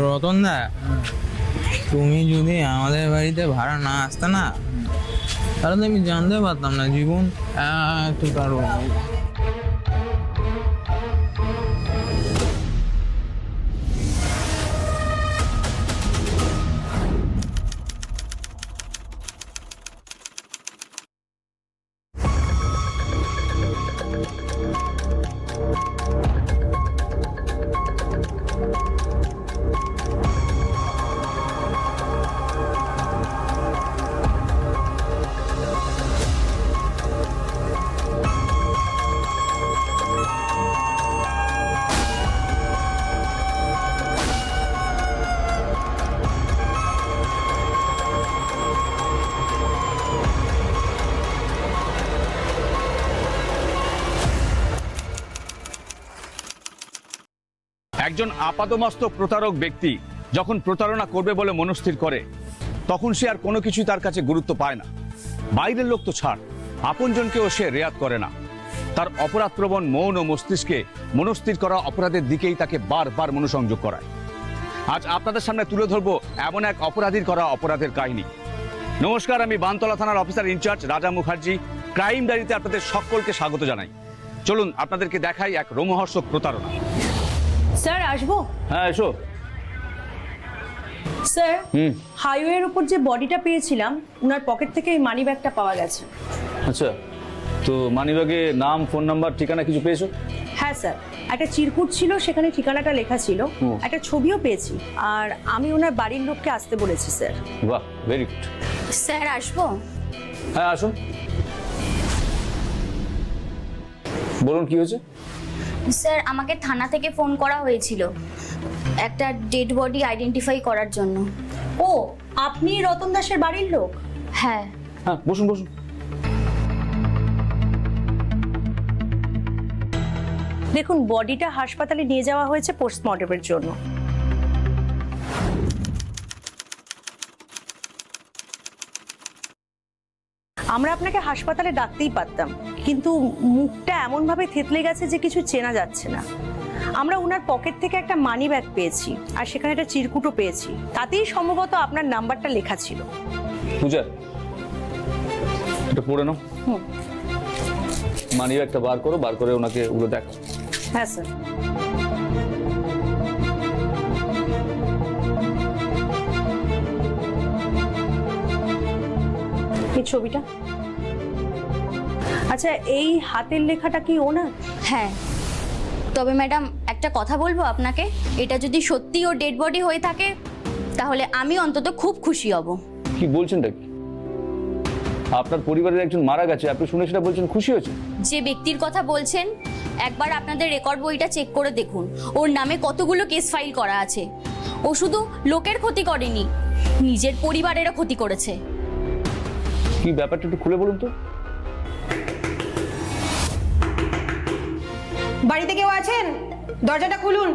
রতন দা, তুমি যদি আমাদের বাড়িতে ভাড়া না আসতে না, তাহলে আমি জানতে পারতাম না জীবন এত কারো। একজন আপাতমস্তক প্রতারক ব্যক্তি যখন প্রতারণা করবে বলে মনস্থির করে, তখন সে আর কোনো কিছুই তার কাছে গুরুত্ব পায় না। বাইরের লোক তো ছাড়, আপনজনকেও সে রেয়াত করে না। তার অপরাধপ্রবণ মন ও মস্তিষ্কে মনস্থির করা অপরাধের দিকেই তাকে বারবার মনোসংযোগ করায়। আজ আপনাদের সামনে তুলে ধরবো এমন এক অপরাধীর করা অপরাধের কাহিনী। নমস্কার, আমি বানতলা থানার অফিসার ইনচার্জ রাজা মুখার্জি। ক্রাইম ডায়েরিতে আপনাদের সকলকে স্বাগত জানাই। চলুন আপনাদেরকে দেখাই এক রোমহর্ষক প্রতারণা। স্যার আসবো? হ্যাঁ এসো। স্যার, হাইওয়ের উপর যে বডিটা পেয়েছিলাম, ওনার পকেট থেকে এই মানি ব্যাগটা পাওয়া গেছে। আচ্ছা, তো মানিব্যাগে নাম, ফোন নাম্বার, ঠিকানা কিছু পেয়েছো? হ্যাঁ স্যার, একটা চিরকুট ছিল, সেখানে ঠিকানাটা লেখা ছিল, একটা ছবিও পেয়েছি, আর আমি ওনার বাড়ির লোককে আসতে বলেছি স্যার। বাহ, ভেরি গুড। স্যার আসবো? হ্যাঁ আসুন, বলুন কি হয়েছে? স্যার, আমাকে থানা থেকে ফোন করা হয়েছিল একটা ডেড বডি আইডেন্টিফাই করার জন্য। ও, আপনি রতন দাসের বাড়ির লোক? হ্যাঁ। হ্যাঁ বসুন বসুন। দেখুন, বডিটা হাসপাতালে নিয়ে যাওয়া হয়েছে পোস্টমর্টমের জন্য। আমরা আপনাকে হাসপাতালে ডাকতেই পারতাম, কিন্তু মুখটা এমন ভাবে থেতলে গেছে যে কিছু চেনা যাচ্ছে না। আমরা ওনার পকেট থেকে একটা মানি ব্যাগ পেয়েছি, আর সেখানে একটা চিরকুটও পেয়েছি, তাতেই সম্ভবত আপনার নাম্বারটা লেখা ছিল। পূজা, এটা পড়ে নাও। মানি ব্যাগটা বার করো, বার করে ওনাকে ওগুলো দেখো। হ্যাঁ স্যার। এই ছবিটা, আচ্ছা এই হাতের লেখাটা কি ওনার? হ্যাঁ, তবে ম্যাডাম একটা কথা বলবো আপনাকে, এটা যদি সত্যি ও ডেড বডি হয়ে থাকে তাহলে আমি অন্তত খুব খুশি হব। কি বলছেনটা কি? আপনার পরিবারের একজন মারা গেছে, আপনি শুনে সেটা বলছেন খুশি হয়েছে? যে ব্যক্তির কথা বলছেন, একবার আপনাদের রেকর্ড বইটা চেক করে দেখুন, ওর নামে কতগুলো কেস ফাইল করা আছে। ও শুধু লোকের ক্ষতি করেনি, নিজের পরিবারেরও ক্ষতি করেছে। কি ব্যাপারটা একটু খুলে বলুন তো। বাড়িতে কেউ আছেন? দরজাটা খুলুন।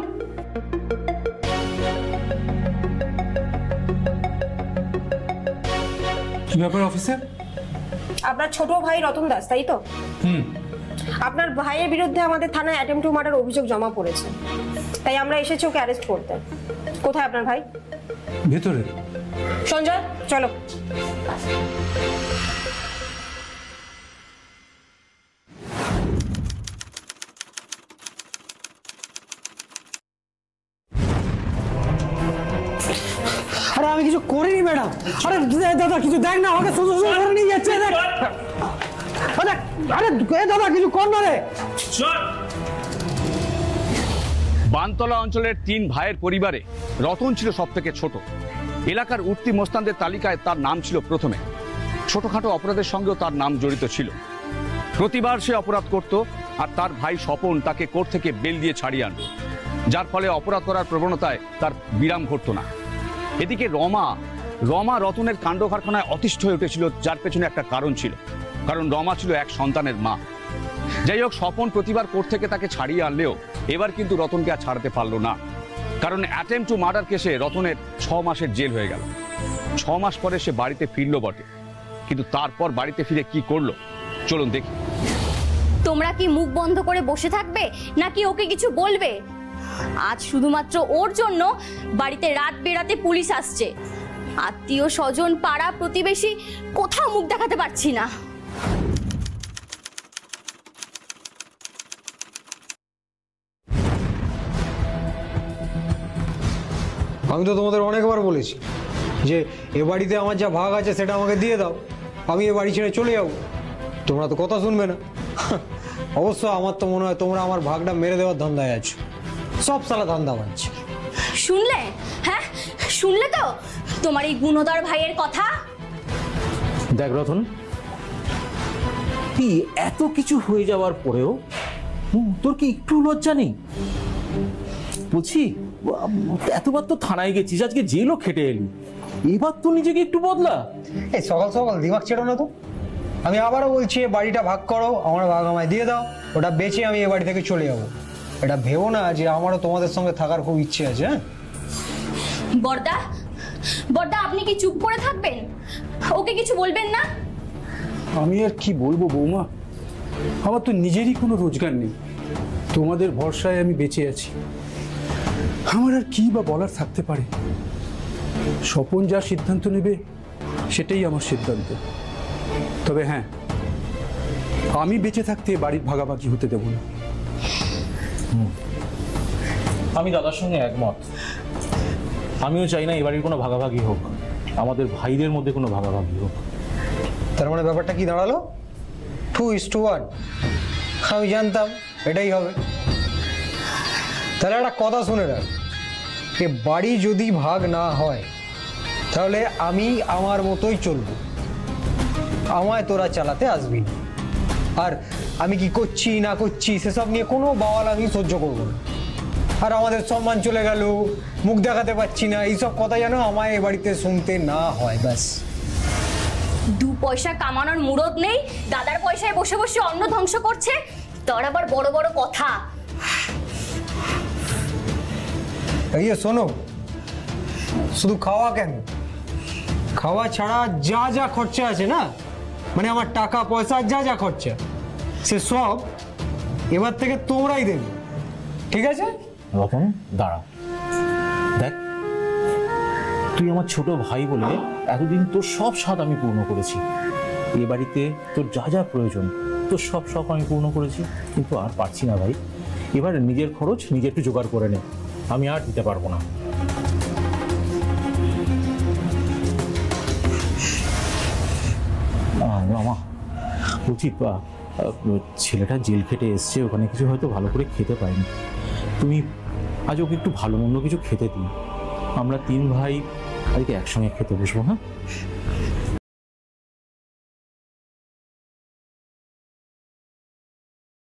কি ব্যাপার অফিসার? আপনার ছোট ভাই রতন দাস, তাই তো? আপনার ভাইয়ের বিরুদ্ধে আমাদের থানায় অ্যাটেম্পট টু মার্ডার অভিযোগ জমা পড়েছে, তাই আমরা এসেছি ওকে অ্যারেস্ট করতে। কোথায় আপনার ভাই? ভেতরে। সঞ্জয় চলো। আরে আমি কিছু করিনি ম্যাডাম। আরে দাদা কিছু দেখ না, আমাকে শুধু শুধু ধরে নিয়ে যাচ্ছে। দেখ আরে দাদা কিছু কর না রে। বানতলা অঞ্চলের 3 ভাইয়ের পরিবারে রতন ছিল সবথেকে ছোট। এলাকার উঠতি মোস্তানদের তালিকায় তার নাম ছিল প্রথমে। ছোটখাটো অপরাধের সঙ্গেও তার নাম জড়িত ছিল। প্রতিবার সে অপরাধ করত, আর তার ভাই স্বপন তাকে কোর্ট থেকে বেল দিয়ে ছাড়িয়ে আনত, যার ফলে অপরাধ করার প্রবণতায় তার বিরাম ঘটত না। এদিকে রমা রতনের কাণ্ড কারখানায় অতিষ্ঠ হয়ে উঠেছিল, যার পেছনে একটা কারণ ছিল, কারণ রমা ছিল এক সন্তানের মা। যাই হোক, স্বপন প্রতিবার কোর্ট থেকে তাকে ছাড়িয়ে আনলেও এবার কিন্তু রতনকে আর ছাড়তে পারল না, কারণ অ্যাটেম্পট টু মার্ডার কেসে রতনের 6 মাসের জেল হয়ে গেল। 6 মাস পরে সে বাড়িতে ফিরল বটে, কিন্তু তারপর বাড়িতে ফিরে কি করলো চলুন দেখি। তোমরা কি মুখ বন্ধ করে বসে থাকবে নাকি ওকে কিছু বলবে? আজ শুধুমাত্র ওর জন্য বাড়িতে রাত বেরাতে পুলিশ আসছে। আত্মীয় স্বজন পাড়া প্রতিবেশী কোথাও মুখ দেখাতে পারছি না। আমি তো তোমাদের অনেকবার বলেছি যে এ বাড়িতে আমার যা ভাগ আছে সেটা আমাকে দিয়ে দাও, আমি এ বাড়ি ছেড়ে চলে যাবো। তোমরা তো কথা শুনবে না। অবশ্য আমার তো মনে হয় তোমরা আমার ভাগটা মেরে দেওয়ার ধান্দায় আছো। সব সালা ধান্দা বানছে। শুনলে? হ্যাঁ শুনলে তো তোমার এই গুণধর ভাইয়ের কথা? দেখ রতন, কি এত কিছু হয়ে যাওয়ার পরেও তোর কি একটু লজ্জা নেই? বলছি এতবার তো থানায় গেছিস, আজকে জেলও খেটে এলি, এবার তো নিজেকে একটু বদলা। এই সকাল সকাল দিমাগ ছেড়ো না তো। আমি আবারও বলছি এ বাড়িটা ভাগ করো, আমার ভাগ আমায় দিয়ে দাও, ওটা বেচে আমি এ বাড়ি থেকে চলে যাবো। এটা ভেবো না যে আমারও তোমাদের সঙ্গে থাকার খুব ইচ্ছে আছে। হ্যাঁ বড়দা, বড়দা আপনি কি চুপ করে থাকবেন? ওকে কিছু বলবেন না? আমি আর কি বলবো বৌমা, আমার তো নিজেরই কোনো রোজগার নেই, তোমাদের ভরসায় আমি বেঁচে আছি। আমার আর কি বা বলার থাকতে পারে? স্বপন যা সিদ্ধান্ত নেবে সেটাই আমার সিদ্ধান্ত। তবে হ্যাঁ, আমি বেঁচে থাকতে বাড়ির ভাগাভাগি হতে দেব না। আমি দাদার সঙ্গে একমত। আমিও চাই না এবারের কোনো ভাগাভাগি হোক, আমাদের ভাইদের মধ্যে কোনো ভাগাভাগি হোক। তার মানে ব্যাপারটা কি দাঁড়ালো? 2:1। আমি জানতাম এটাই হবে। তাহলে একটা কথা শুনে রাখ, এ বাড়ি যদি ভাগ না হয় তাহলে আমি আমার মতোই চলবো, আমায় তোরা চালাতে আসবি না। আর আমি কি করছি না করছি সেসব নিয়ে কোনো বাওয়াল আমি সহ্য করবো না। আর আমাদের সম্মান চলে গেল, মুখ দেখাতে পারছি না, এইসব কথা যেন আমায় এ বাড়িতে শুনতে না হয়। ব্যাস। 2 পয়সা কামানোর মুরদ নেই, দাদার পয়সায় বসে বসে অন্ন ধ্বংস করছে, তার আবার বড় বড় কথা। এই যে শোনো, শুধু খাওয়া কেন, খাওয়া ছাড়া যা যা খরচা আছে না, মানে আমার টাকা পয়সা যা যা খরচা, সে সব এবার থেকে তোমরাই দেবে, ঠিক আছে? রতন দাঁড়া, দেখ তুই আমার ছোট ভাই বলে এতদিন তোর সব স্বাদ আমি পূর্ণ করেছি। এ বাড়িতে তোর যা যা প্রয়োজন, তোর সব শখ আমি পূর্ণ করেছি, কিন্তু আর পারছি না ভাই। এবার নিজের খরচ নিজে একটু জোগাড় করে নে, আমি আর দিতে পারবো না। মামা বলছি, ছেলেটা জেল খেটে এসছে, ওখানে কিছু হয়তো ভালো করে খেতে পায়নি, তুমি আজ ওকে একটু ভালো মন্দ কিছু খেতে দিই। আমরা 3 ভাই আজকে একসঙ্গে খেতে বসবো। হ্যাঁ